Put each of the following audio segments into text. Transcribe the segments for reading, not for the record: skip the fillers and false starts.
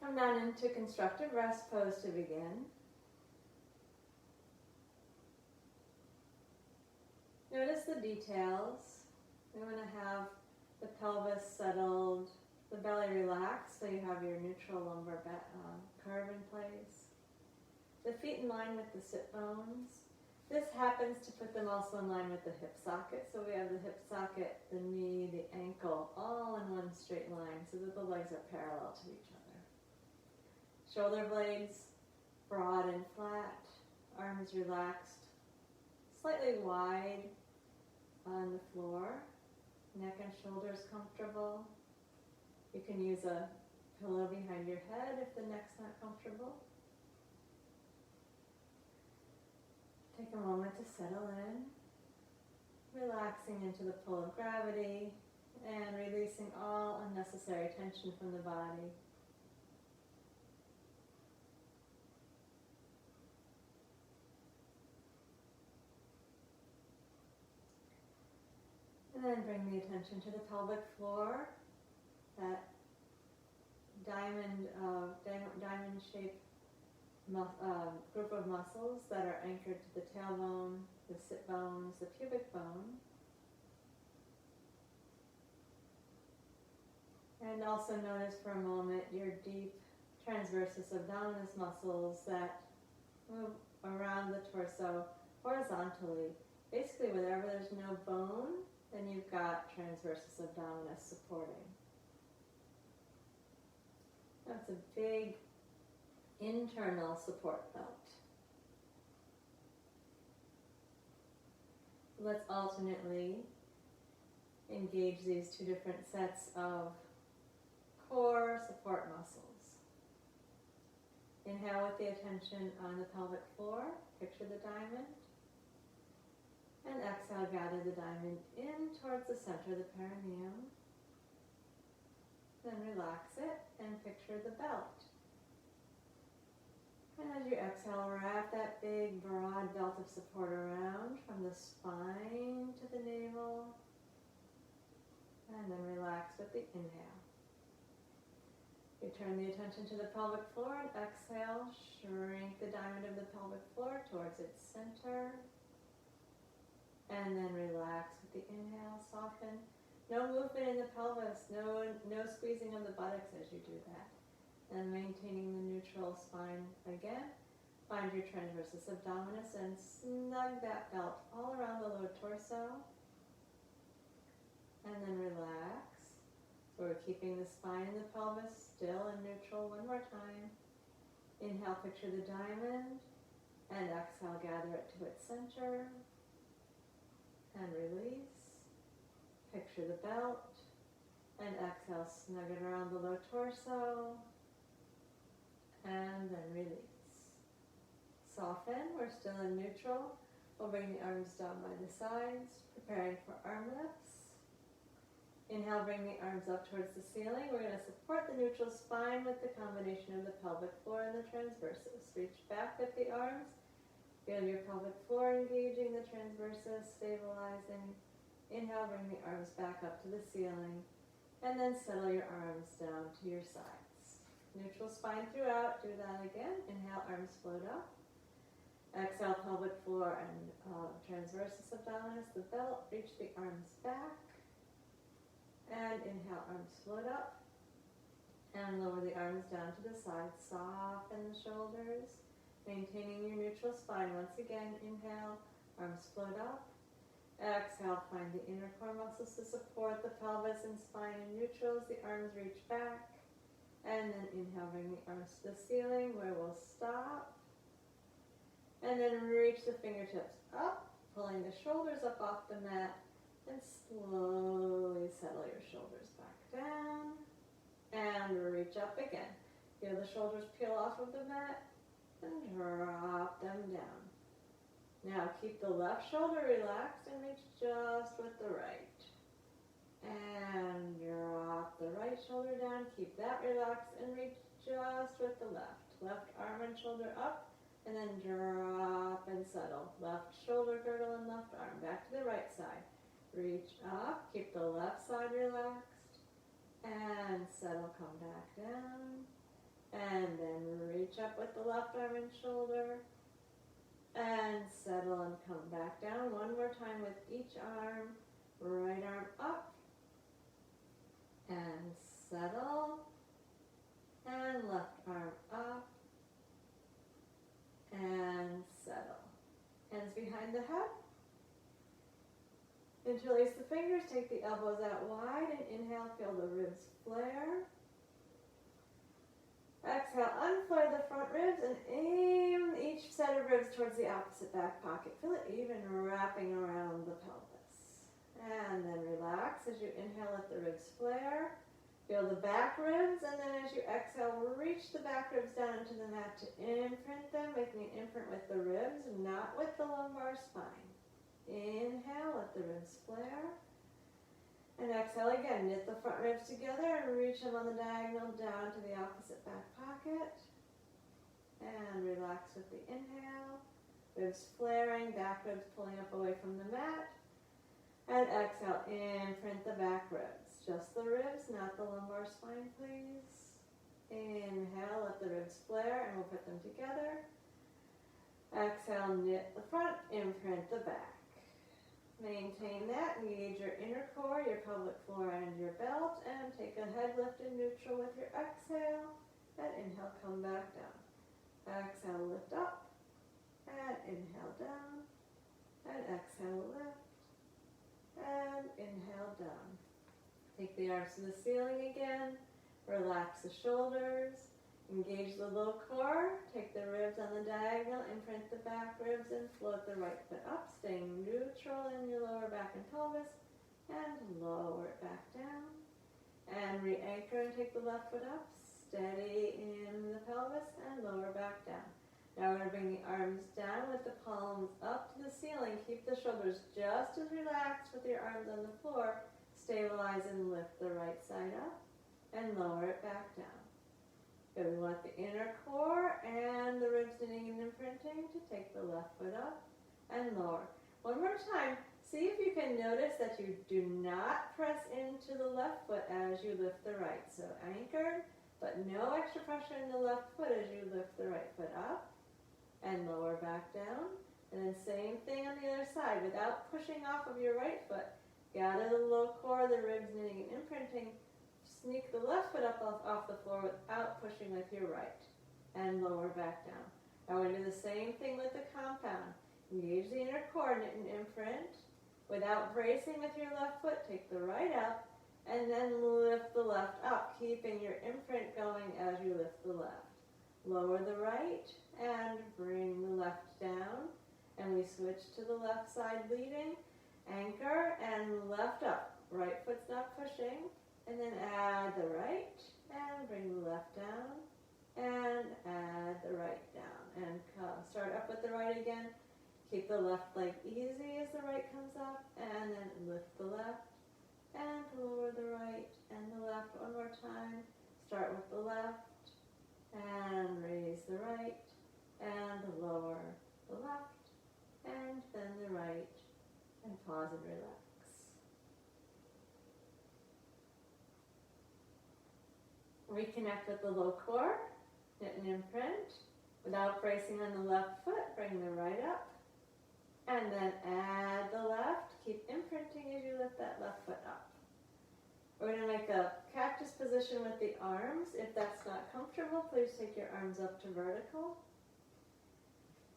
Come down into constructive rest pose to begin. Notice the details. We want to have the pelvis settled, the belly relaxed, so you have your neutral lumbar curve in place. The feet in line with the sit bones. This happens to put them also in line with the hip socket, so we have the hip socket, the knee, the ankle, all in one straight line so that the legs are parallel to each other. Shoulder blades broad and flat, arms relaxed, slightly wide on the floor, neck and shoulders comfortable. You can use a pillow behind your head if the neck's not comfortable. Take a moment to settle in, relaxing into the pull of gravity and releasing all unnecessary tension from the body. And then bring the attention to the pelvic floor, that diamond-shaped group of muscles that are anchored to the tailbone, the sit bones, the pubic bone. And also notice for a moment your deep transversus abdominis muscles that move around the torso horizontally. Basically, wherever there's no bone, then you've got transversus abdominis supporting. That's a big internal support belt. Let's alternately engage these two different sets of core support muscles. Inhale with the attention on the pelvic floor, picture the diamond. And exhale, gather the diamond in towards the center of the perineum. Then relax it and picture the belt. And as you exhale, wrap that big, broad belt of support around from the spine to the navel. And then relax with the inhale. Return the attention to the pelvic floor and exhale, shrink the diamond of the pelvic floor towards its center. And then relax with the inhale, soften. No movement in the pelvis, no squeezing of the buttocks as you do that. And maintaining the neutral spine again. Find your transversus abdominis and snug that belt all around the lower torso. And then relax. So we're keeping the spine and the pelvis still and neutral. One more time. Inhale, picture the diamond. And exhale, gather it to its center. And release. Picture the belt. And exhale, snug it around the low torso. And then release. Soften, we're still in neutral. We'll bring the arms down by the sides, preparing for arm lifts. Inhale, bring the arms up towards the ceiling. We're going to support the neutral spine with the combination of the pelvic floor and the transversus. Reach back with the arms. Feel your pelvic floor engaging the transversus, stabilizing. Inhale, bring the arms back up to the ceiling. And then settle your arms down to your sides. Neutral spine throughout. Do that again. Inhale, arms float up. Exhale, pelvic floor and transversus abdominis, the belt. Reach the arms back. And inhale, arms float up. And lower the arms down to the side. Soften the shoulders. Maintaining your neutral spine. Once again, inhale, arms float up. Exhale, find the inner core muscles to support the pelvis and spine in neutral as the arms reach back. And then inhale, bring the arms to the ceiling where we'll stop. And then reach the fingertips up, pulling the shoulders up off the mat. And slowly settle your shoulders back down. And reach up again. Feel the shoulders peel off of the mat. And drop them down. Now keep the left shoulder relaxed and reach just with the right. And drop the right shoulder down. Keep that relaxed and reach just with the left. Left arm and shoulder up. And then drop and settle. Left shoulder girdle and left arm. Back to the right side. Reach up. Keep the left side relaxed. And settle. Come back down. And then reach up with the left arm and shoulder. And settle and come back down. One more time with each arm. Right arm up. And settle. And left arm up. And settle. Hands behind the head. Interlace the fingers, take the elbows out wide, and inhale, feel the ribs flare. Exhale, unflare the front ribs and aim each set of ribs towards the opposite back pocket. Feel it even wrapping around the pelvis. And then relax as you inhale, let the ribs flare. Feel the back ribs, and then as you exhale, reach the back ribs down into the mat to imprint them, making an imprint with the ribs, not with the lumbar spine. Inhale, let the ribs flare. And exhale again, knit the front ribs together and reach them on the diagonal down to the opposite back pocket. And relax with the inhale. Ribs flaring, back ribs pulling up away from the mat. And exhale, imprint the back ribs. Just the ribs, not the lumbar spine, please. Inhale, let the ribs flare, and we'll put them together. Exhale, knit the front, imprint the back. Maintain that, engage your inner core, your pelvic floor, and your belt, and take a head lift in neutral with your exhale. And inhale, come back down. Exhale, lift up, and inhale down, and exhale, lift, and inhale down. Take the arms to the ceiling again, relax the shoulders, engage the low core, take the ribs on the diagonal, imprint the back ribs, and float the right foot up, staying neutral in your lower back and pelvis, and lower it back down. And re-anchor and take the left foot up, steady in the pelvis, and lower back down. Now we're going to bring the arms down with the palms up to the ceiling. Keep the shoulders just as relaxed with your arms on the floor. Stabilize and lift the right side up, and lower it back down. Good. We want the inner core and the ribs knitting and imprinting to take the left foot up and lower. One more time. See if you can notice that you do not press into the left foot as you lift the right. So anchored, but no extra pressure in the left foot as you lift the right foot up and lower back down. And then same thing on the other side. Without pushing off of your right foot, gather the low core, the ribs knitting and imprinting. Sneak the left foot up off the floor without pushing with your right. And lower back down. Now we're going to do the same thing with the compound. Engage the inner core, knit and imprint. Without bracing with your left foot, take the right up, and then lift the left up, keeping your imprint going as you lift the left. Lower the right, and bring the left down, and we switch to the left side leading. Anchor, and left up. Right foot's not pushing, and then add the right, and bring the left down, and add the right down, and come. Start up with the right again. Keep the left leg easy as the right comes up, and then lift the left, and lower the right, and the left one more time. Start with the left, and raise the right, and lower the left, and then the right, and pause and relax. Reconnect with the low core, knit and imprint. Without bracing on the left foot, bring the right up. And then add the left. Keep imprinting as you lift that left foot up. We're going to make a cactus position with the arms. If that's not comfortable, please take your arms up to vertical.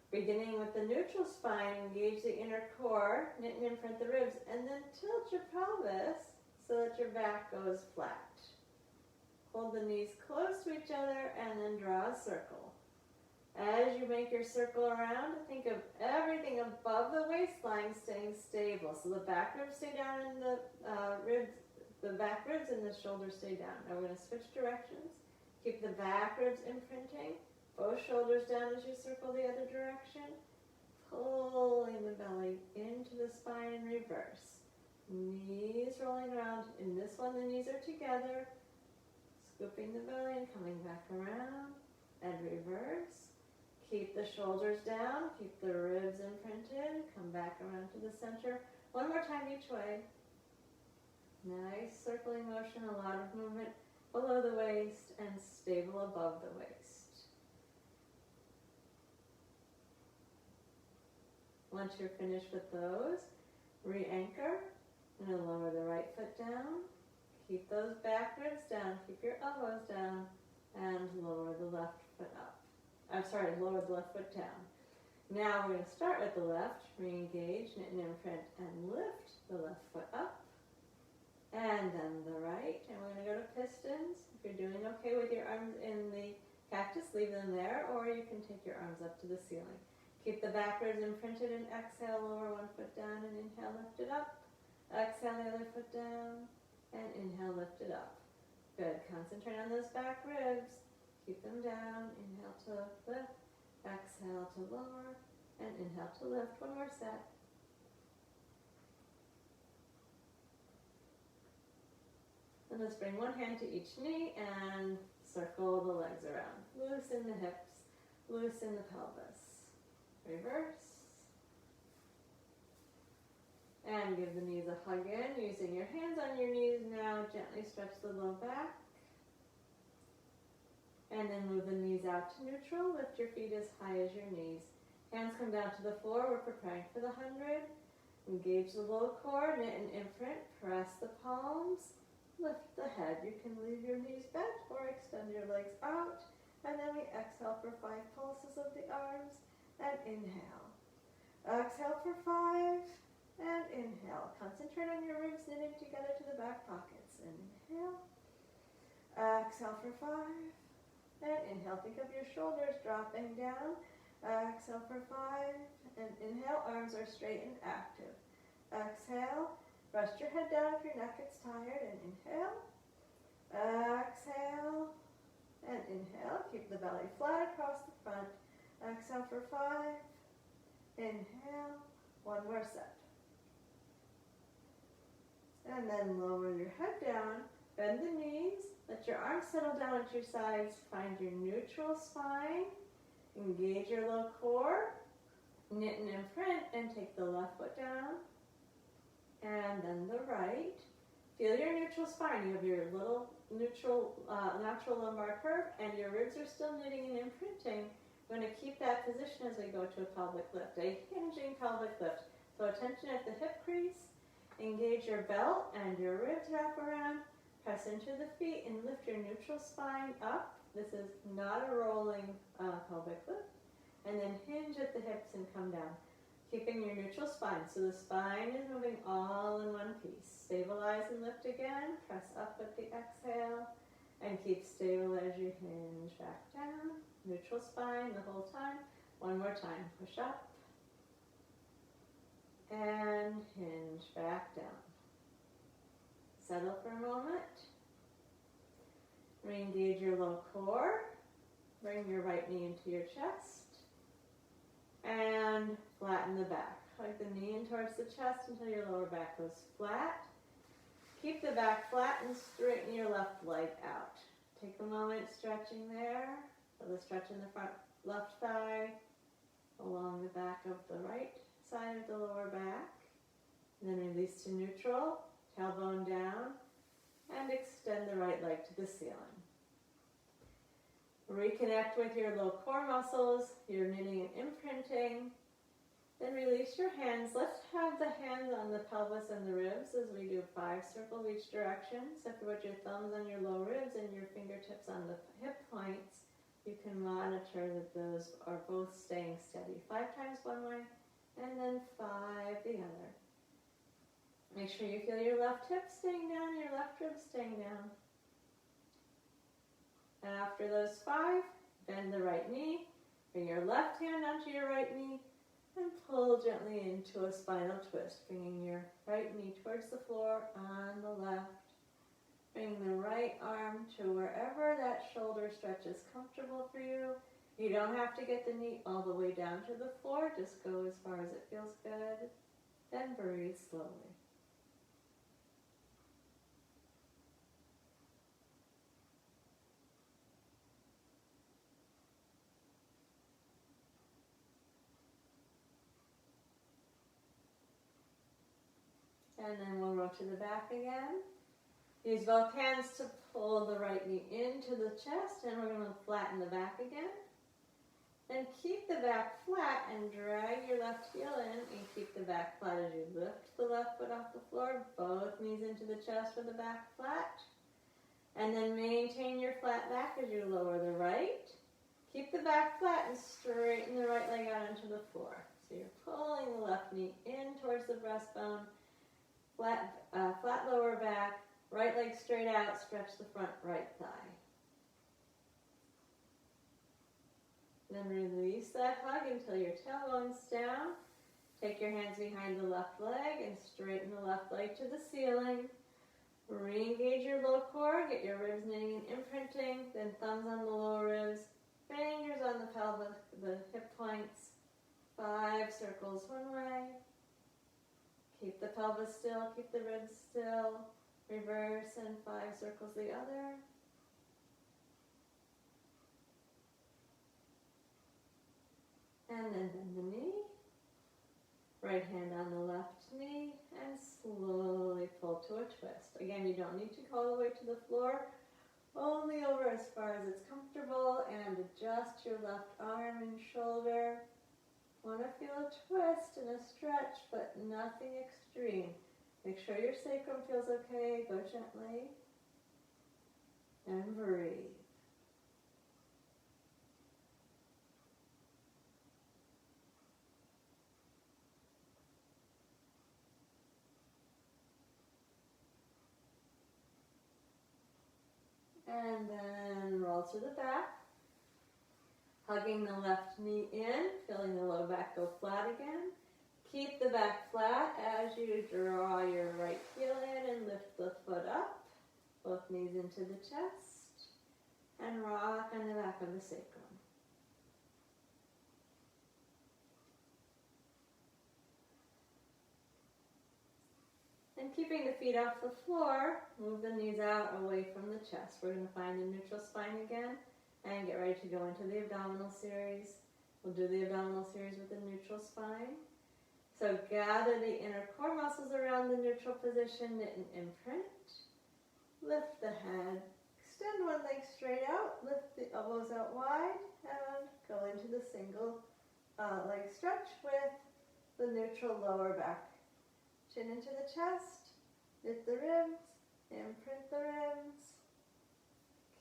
Beginning with the neutral spine, engage the inner core, knit and imprint the ribs, and then tilt your pelvis so that your back goes flat. Hold the knees close to each other and then draw a circle. As you make your circle around, think of everything above the waistline staying stable. So the back ribs stay down and the back ribs and the shoulders stay down. Now we're going to switch directions. Keep the back ribs imprinting. Both shoulders down as you circle the other direction. Pulling the belly into the spine in reverse. Knees rolling around. In this one, the knees are together. Scooping the belly and coming back around. And reverse. Keep the shoulders down, keep the ribs imprinted, come back around to the center. One more time each way. Nice circling motion, a lot of movement. below the waist and stable above the waist. Once you're finished with those, re-anchor and lower the right foot down. Keep those back ribs down, keep your elbows down, and lower the left foot up. Lower the left foot down. Now we're going to start with the left, re-engage, knit and imprint, and lift the left foot up. And then the right, and we're going to go to pistons. If you're doing okay with your arms in the cactus, leave them there, or you can take your arms up to the ceiling. Keep the back ribs imprinted and exhale, lower one foot down and inhale, lift it up. Exhale the other foot down and inhale, lift it up. Good, concentrate on those back ribs. Keep them down, inhale to lift, exhale to lower, and inhale to lift. One more set. And let's bring one hand to each knee and circle the legs around. Loosen the hips, loosen the pelvis. Reverse. And give the knees a hug in, using your hands on your knees now. Gently stretch the low back. And then move the knees out to neutral. Lift your feet as high as your knees. Hands come down to the floor. We're preparing for the 100. Engage the low core, knit and imprint. Press the palms. Lift the head. You can leave your knees bent or extend your legs out. And then we exhale for 5 pulses of the arms. And inhale. Exhale for 5. And inhale. Concentrate on your ribs knitting together to the back pockets. Inhale. Exhale for 5. And inhale. Think of your shoulders dropping down. Exhale for 5. And inhale. Arms are straight and active. Exhale. Rest your head down if your neck gets tired. And inhale. Exhale. And inhale. Keep the belly flat across the front. Exhale for 5. Inhale. One more set. And then lower your head down. Bend the knees. Let your arms settle down at your sides. Find your neutral spine. Engage your low core. Knit and imprint. And take the left foot down. And then the right. Feel your neutral spine. You have your little neutral, natural lumbar curve. And your ribs are still knitting and imprinting. We're going to keep that position as we go to a pelvic lift. A hinging pelvic lift. So attention at the hip crease. Engage your belt and your ribs wrap around. Press into the feet and lift your neutral spine up. This is not a rolling pelvic lift. And then hinge at the hips and come down. Keeping your neutral spine. So the spine is moving all in one piece. Stabilize and lift again. Press up with the exhale. And keep stable as you hinge back down. Neutral spine the whole time. One more time. Push up. And hinge back down. Settle for a moment. Re-engage your low core. Bring your right knee into your chest. And flatten the back. Hug the knee in towards the chest until your lower back goes flat. Keep the back flat and straighten your left leg out. Take a moment stretching there. Feel the stretch in the front left thigh, along the back of the right side of the lower back. And then release to neutral, tailbone down, and extend the right leg to the ceiling. Reconnect with your low core muscles, your knitting and imprinting. Then release your hands. Let's have the hands on the pelvis and the ribs as we do 5 circles each direction. So if you put your thumbs on your low ribs and your fingertips on the hip points, you can monitor that those are both staying steady. 5 times one way, and then 5 the other. Make sure you feel your left hip staying down, your left rib staying down. After those 5, bend the right knee, bring your left hand onto your right knee, and pull gently into a spinal twist, bringing your right knee towards the floor on the left. Bring the right arm to wherever that shoulder stretch is comfortable for you. You don't have to get the knee all the way down to the floor, just go as far as it feels good. Then breathe slowly. And then we'll roll to the back again. Use both hands to pull the right knee into the chest, and we're going to flatten the back again. And keep the back flat and drag your left heel in, and keep the back flat as you lift the left foot off the floor, both knees into the chest with the back flat. And then maintain your flat back as you lower the right. Keep the back flat and straighten the right leg out onto the floor. So you're pulling the left knee in towards the breastbone, flat lower back, right leg straight out, stretch the front right thigh. Then release that hug until your tailbone's down. Take your hands behind the left leg and straighten the left leg to the ceiling. Re-engage your low core, get your ribs knitting and imprinting, then thumbs on the lower ribs, fingers on the pelvis, the hip points, 5 circles one way. Keep the pelvis still, keep the ribs still, reverse and 5 circles the other. And then bend the knee, right hand on the left knee, and slowly pull to a twist. Again, you don't need to go all the way to the floor, only over as far as it's comfortable, and adjust your left arm and shoulder. Want to feel a twist and a stretch, but nothing extreme. Make sure your sacrum feels okay, go gently, and breathe. And then roll to the back, hugging the left knee in, feeling the low back go flat again. Keep the back flat as you draw your right heel in and lift the foot up, both knees into the chest, and rock on the back of the sacrum. And keeping the feet off the floor, move the knees out away from the chest. We're going to find a neutral spine again and get ready to go into the abdominal series. We'll do the abdominal series with the neutral spine. So gather the inner core muscles around the neutral position, knit and imprint. Lift the head, extend one leg straight out, lift the elbows out wide, and go into the single leg stretch with the neutral lower back. Chin into the chest, knit the ribs, imprint the ribs,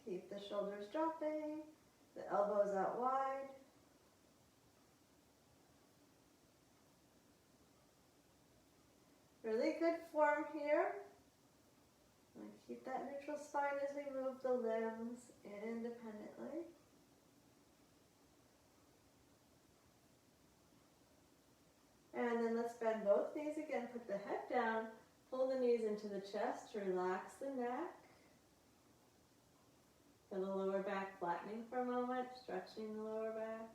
keep the shoulders dropping, the elbows out wide. Really good form here. And keep that neutral spine as we move the limbs independently. And then let's bend both knees again, put the head down, pull the knees into the chest, relax the neck. Feel the lower back flattening for a moment, stretching the lower back.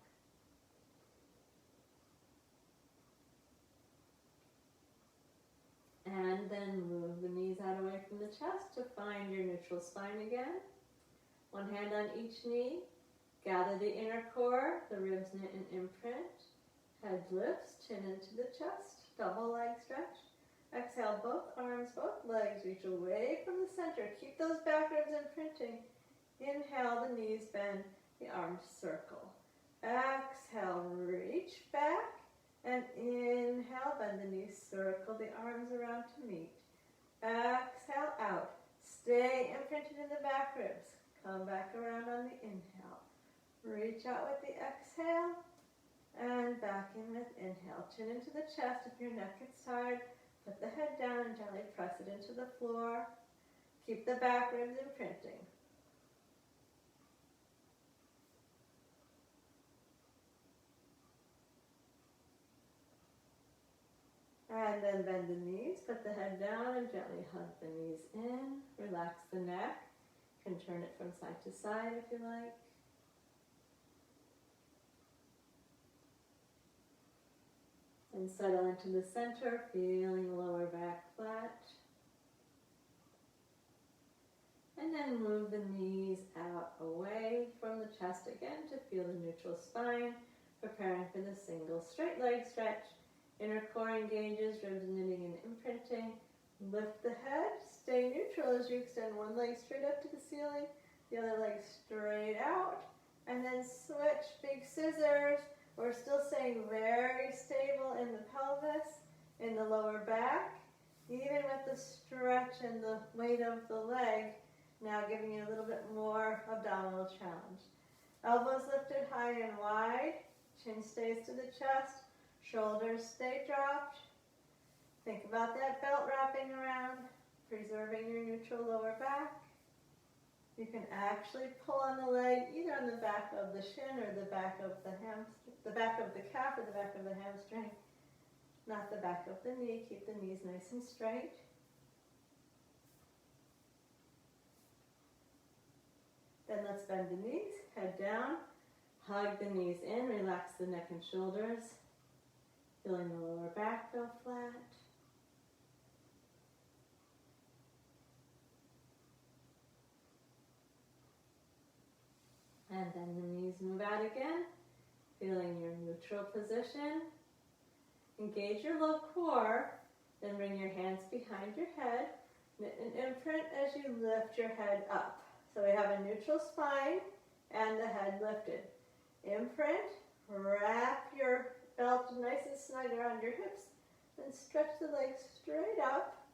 And then move the knees out away from the chest to find your neutral spine again. One hand on each knee. Gather the inner core, the ribs knit and imprint. Head lifts, chin into the chest, double leg stretch. Exhale, both arms, both legs reach away from the center. Keep those back ribs imprinting. Inhale, the knees bend, the arms circle. Exhale, reach back. And inhale, bend the knees, circle the arms around to meet. Exhale, out. Stay imprinted in the back ribs. Come back around on the inhale. Reach out with the exhale. And back in with inhale. Chin into the chest. If your neck gets tired, put the head down and gently press it into the floor. Keep the back ribs imprinting. And then bend the knees, put the head down and gently hug the knees in. Relax the neck. You can turn it from side to side if you like. And settle into the center, feeling the lower back flat. And then move the knees out away from the chest again to feel the neutral spine. Preparing for the single straight leg stretch. Inner core engages, ribs knitting and imprinting. Lift the head, stay neutral as you extend one leg straight up to the ceiling, the other leg straight out, and then switch big scissors. We're still staying very stable in the pelvis, in the lower back, even with the stretch and the weight of the leg, now giving you a little bit more abdominal challenge. Elbows lifted high and wide, chin stays to the chest, shoulders stay dropped. Think about that belt wrapping around, preserving your neutral lower back. You can actually pull on the leg, either on the back of the shin or the back of the back of the calf or the back of the hamstring, not the back of the knee. Keep the knees nice and straight. Then let's bend the knees, head down, hug the knees in, relax the neck and shoulders, feeling the lower back go flat. And then the knees move out again, feeling your neutral position. Engage your low core, then bring your hands behind your head, knit an imprint as you lift your head up. So we have a neutral spine and the head lifted. Imprint, wrap your belt nice and snug around your hips, then stretch the legs straight up,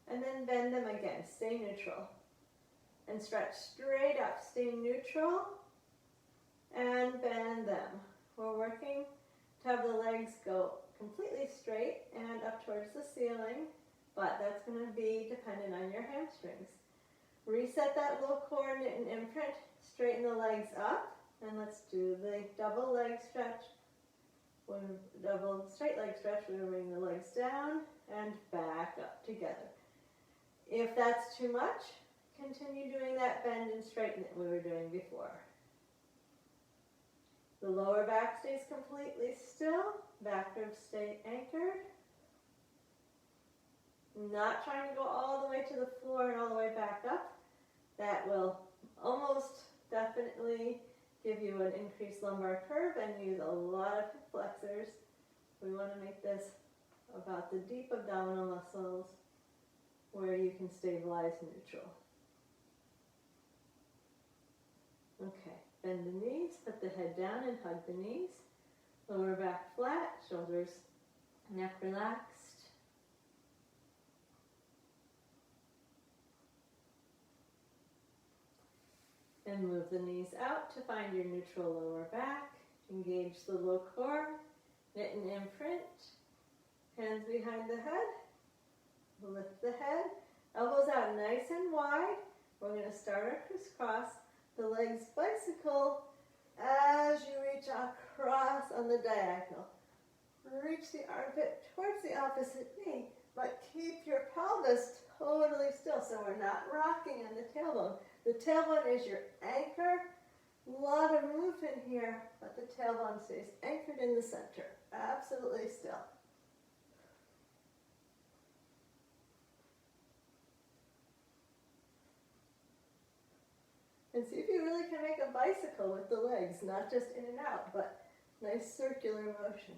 and then bend them again. Stay neutral. And stretch straight up, stay neutral, and bend them. We're working to have the legs go completely straight and up towards the ceiling, but that's going to be dependent on your hamstrings. Reset that low core, knit and imprint, straighten the legs up, and let's do the double leg stretch. Double straight leg stretch, we're going to bring the legs down and back up together. If that's too much, continue doing that bend and straighten that we were doing before. The lower back stays completely still, back ribs stay anchored. Not trying to go all the way to the floor and all the way back up. That will almost definitely give you an increased lumbar curve and use a lot of hip flexors. We want to make this about the deep abdominal muscles where you can stabilize neutral. Okay, bend the knees, put the head down and hug the knees. Lower back flat, shoulders, neck relaxed. And move the knees out to find your neutral lower back. Engage the low core, knit and imprint. Hands behind the head. Lift the head. Elbows out nice and wide. We're going to start our crisscross. The legs bicycle as you reach across on the diagonal. Reach the armpit towards the opposite knee, but keep your pelvis totally still so we're not rocking on the tailbone. The tailbone is your anchor. A lot of movement here, but the tailbone stays anchored in the center. Absolutely still. And see if you really can make a bicycle with the legs, not just in and out, but nice circular motion.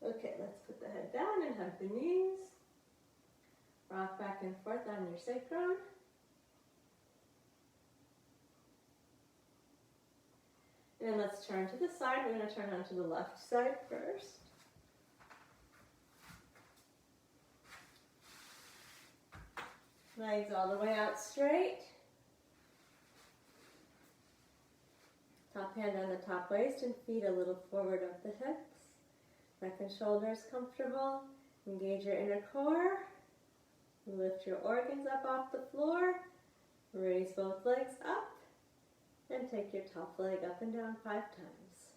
Okay, let's put the head down and hug the knees. Rock back and forth on your sacrum. And let's turn to the side. We're going to turn onto the left side first. Legs all the way out straight. Top hand on the top waist and feet a little forward of the hips. Neck and shoulders comfortable. Engage your inner core. Lift your organs up off the floor. Raise both legs up. And take your top leg up and down 5 times.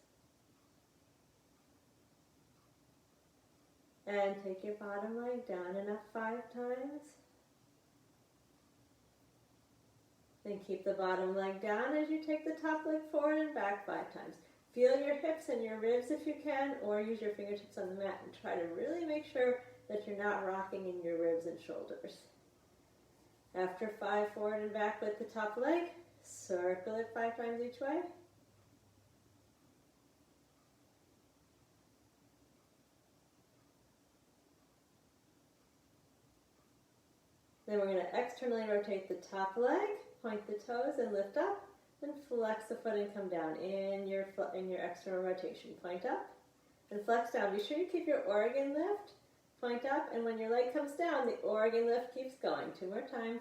And take your bottom leg down and up 5 times. Then keep the bottom leg down as you take the top leg forward and back 5 times. Feel your hips and your ribs if you can, or use your fingertips on the mat and try to really make sure that you're not rocking in your ribs and shoulders. After 5 forward and back with the top leg, circle it 5 times each way. Then we're going to externally rotate the top leg, point the toes and lift up, then flex the foot and come down in your external rotation. Point up and flex down. Be sure you keep your organ lift, point up, and when your leg comes down, the organ lift keeps going. 2 more times.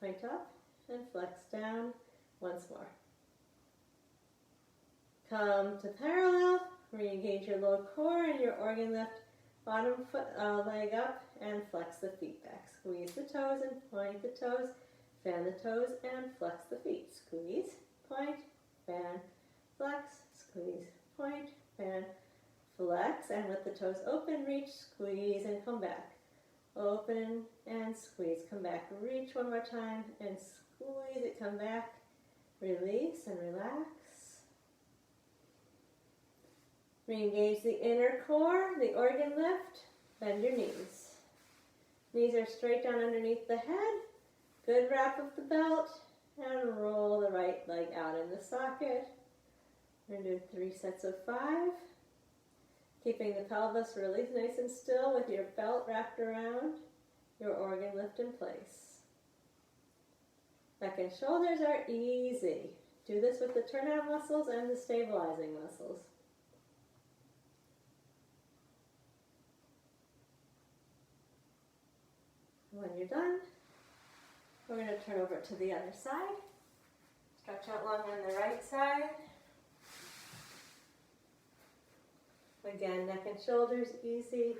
Point up and flex down once more. Come to parallel, re-engage your low core and your organ lift, bottom foot, leg up, and flex the feet back. Squeeze the toes and point the toes, fan the toes, and flex the feet. Squeeze, point, fan, flex, squeeze, point, fan, flex, and with the toes open, reach, squeeze, and come back. Open and squeeze, come back, reach one more time, and squeeze it, come back, release and relax. Re-engage the inner core, the organ lift, bend your knees. Knees are straight down underneath the head. Good wrap of the belt, and roll the right leg out in the socket. We're going to do 3 sets of 5. Keeping the pelvis really nice and still with your belt wrapped around your organ lift in place. Neck and shoulders are easy. Do this with the turnout muscles and the stabilizing muscles. When you're done, we're going to turn over to the other side. Stretch out long on the right side. Again, neck and shoulders easy.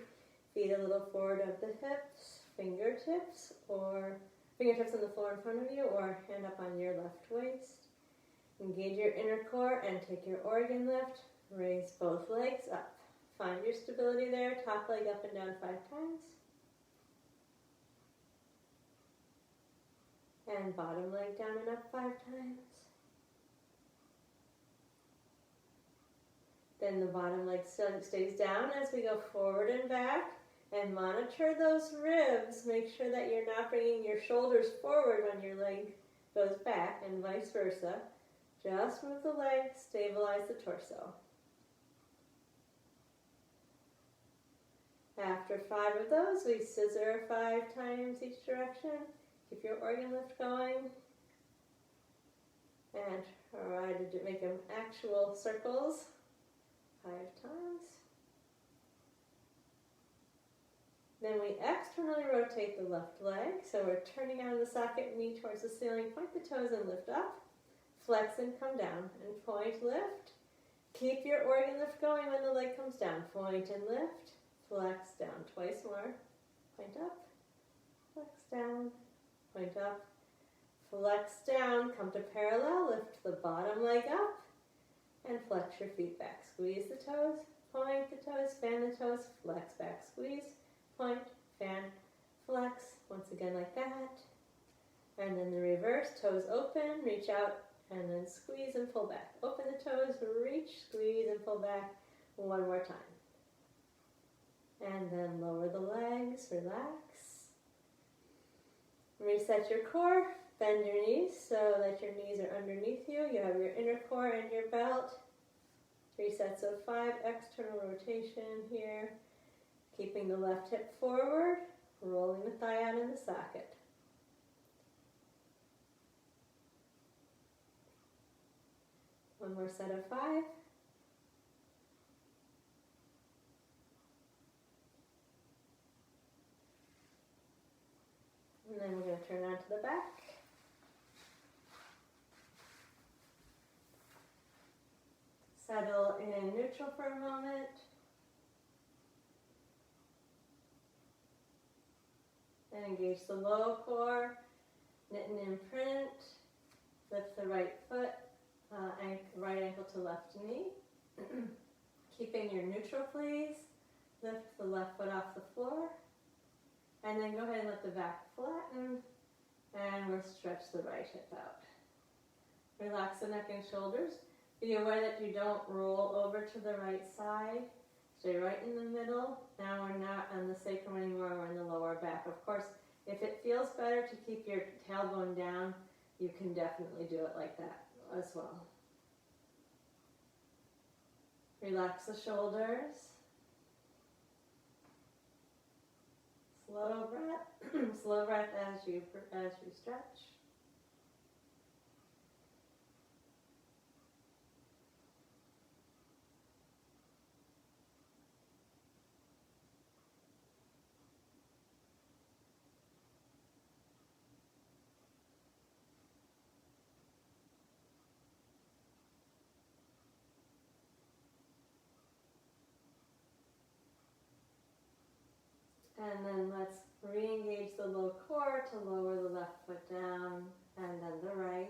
Feet a little forward of the hips, fingertips on the floor in front of you, or hand up on your left waist. Engage your inner core and take your organ lift. Raise both legs up. Find your stability there. Top leg up and down 5 times. And bottom leg down and up 5 times. Then the bottom leg stays down as we go forward and back. And monitor those ribs. Make sure that you're not bringing your shoulders forward when your leg goes back, and vice versa. Just move the leg, stabilize the torso. After 5 of those, we scissor 5 times each direction. Keep your organ lift going. And try to make them actual circles 5 times. Then we externally rotate the left leg. So we're turning out of the socket, knee towards the ceiling. Point the toes and lift up. Flex and come down. And point, lift. Keep your organ lift going when the leg comes down. Point and lift. Flex down. Twice more. Point up. Flex down. Point up. Flex down. Come to parallel. Lift the bottom leg up. And flex your feet back. Squeeze the toes. Point the toes. Fan the toes. Flex back. Squeeze. Point, fan, flex, once again like that. And then the reverse, toes open, reach out, and then squeeze and pull back. Open the toes, reach, squeeze, and pull back 1 more time. And then lower the legs, relax. Reset your core, bend your knees so that your knees are underneath you. You have your inner core and your belt. 3 sets of 5, external rotation here. Keeping the left hip forward, rolling the thigh out in the socket. One more set of 5. And then we're going to turn onto the back. Settle in neutral for a moment. And engage the low core, knit and imprint, lift the right foot, right ankle to left knee. Keeping your neutral please, lift the left foot off the floor, and then go ahead and let the back flatten, and we'll stretch the right hip out. Relax the neck and shoulders. Be aware that you don't roll over to the right side. Stay right in the middle. Now we're not on the sacrum anymore, we're in the lower back. Of course, if it feels better to keep your tailbone down, you can definitely do it like that as well. Relax the shoulders. Slow breath, slow breath as you stretch. And then let's re-engage the low core to lower the left foot down and then the right.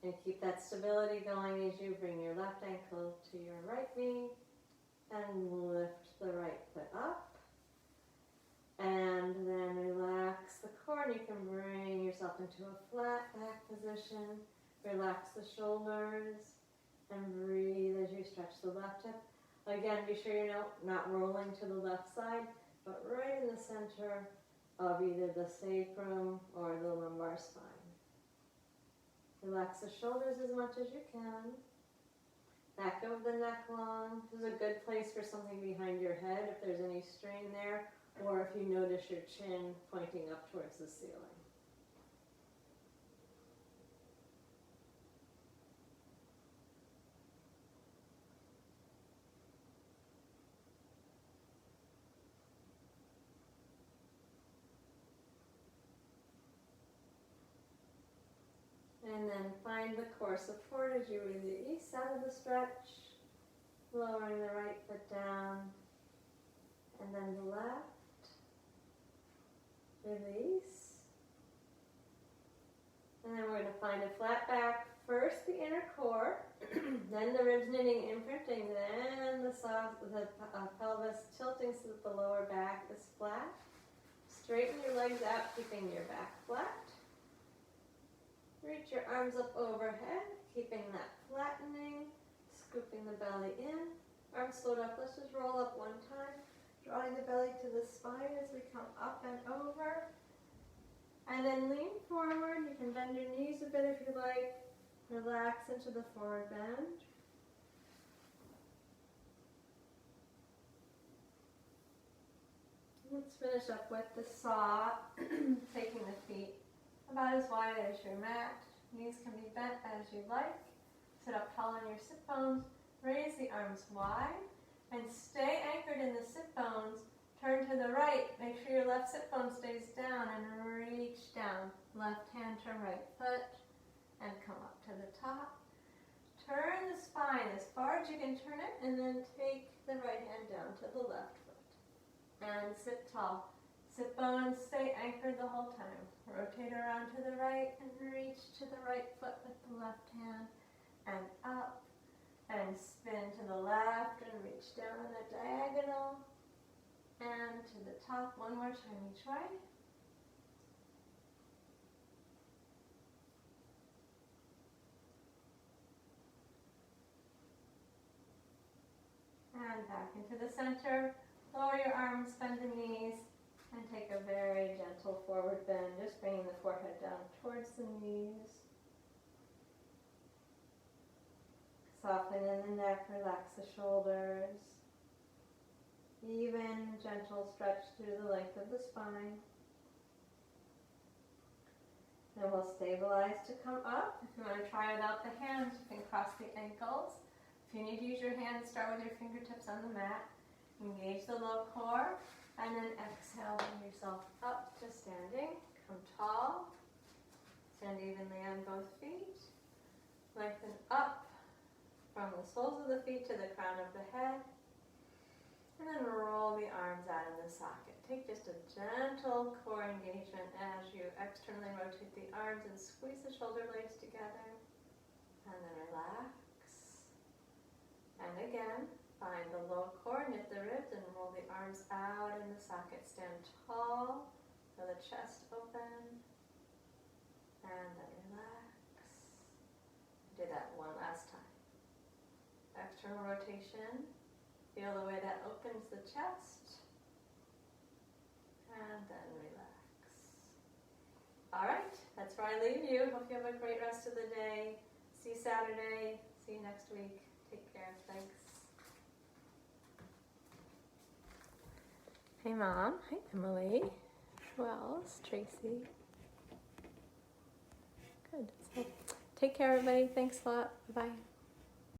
And keep that stability going as you bring your left ankle to your right knee and lift the right foot up. And then relax the core, and you can bring yourself into a flat back position. Relax the shoulders and breathe as you stretch the left hip. Again, be sure you're not rolling to the left side, but right in the center of either the sacrum or the lumbar spine. Relax the shoulders as much as you can. Back of the neck long. This is a good place for something behind your head if there's any strain there, or if you notice your chin pointing up towards the ceiling. And then find the core support as you release out of the stretch, lowering the right foot down, and then the left. Release. And then we're going to find a flat back. First the inner core, then the ribs knitting, imprinting, then the pelvis tilting so that the lower back is flat. Straighten your legs out, keeping your back flat. Reach your arms up overhead, keeping that flattening, scooping the belly in. Arms slowed up. Let's just roll up one time, drawing the belly to the spine as we come up and over. And then lean forward. You can bend your knees a bit if you like. Relax into the forward bend. Let's finish up with the saw, taking the feet about as wide as your mat. Knees can be bent as you like. Sit up tall on your sit bones. Raise the arms wide and stay anchored in the sit bones. Turn to the right. Make sure your left sit bone stays down and reach down. Left hand to right foot and come up to the top. Turn the spine as far as you can turn it, and then take the right hand down to the left foot. And sit tall. Sit bones stay anchored the whole time. Rotate around to the right and reach to the right foot with the left hand and up. And spin to the left and reach down in a diagonal. And to the top one more time each way. And back into the center. Lower your arms, bend the knees, and take a very gentle forward bend, just bringing the forehead down towards the knees. Soften in the neck, relax the shoulders. Even, gentle stretch through the length of the spine. Then we'll stabilize to come up. If you want to try without the hands, you can cross the ankles. If you need to use your hands, start with your fingertips on the mat. Engage the low core, and then exhale, bring yourself up to standing. Come tall. Stand evenly on both feet. Lengthen up from the soles of the feet to the crown of the head. And then roll the arms out in the socket. Take just a gentle core engagement as you externally rotate the arms and squeeze the shoulder blades together. And then relax. And again, find the low core, knit the ribs, and roll the arms out in the socket. Stand tall, feel the chest open, and then relax. Do that one last time. External rotation. Feel the way that opens the chest, and then relax. All right, that's where I leave you. Hope you have a great rest of the day. See you Saturday. See you next week. Take care. Thanks. Hey, Mom. Hi, Emily. Who else? Tracy. Good. So, take care, everybody. Thanks a lot. Bye-bye.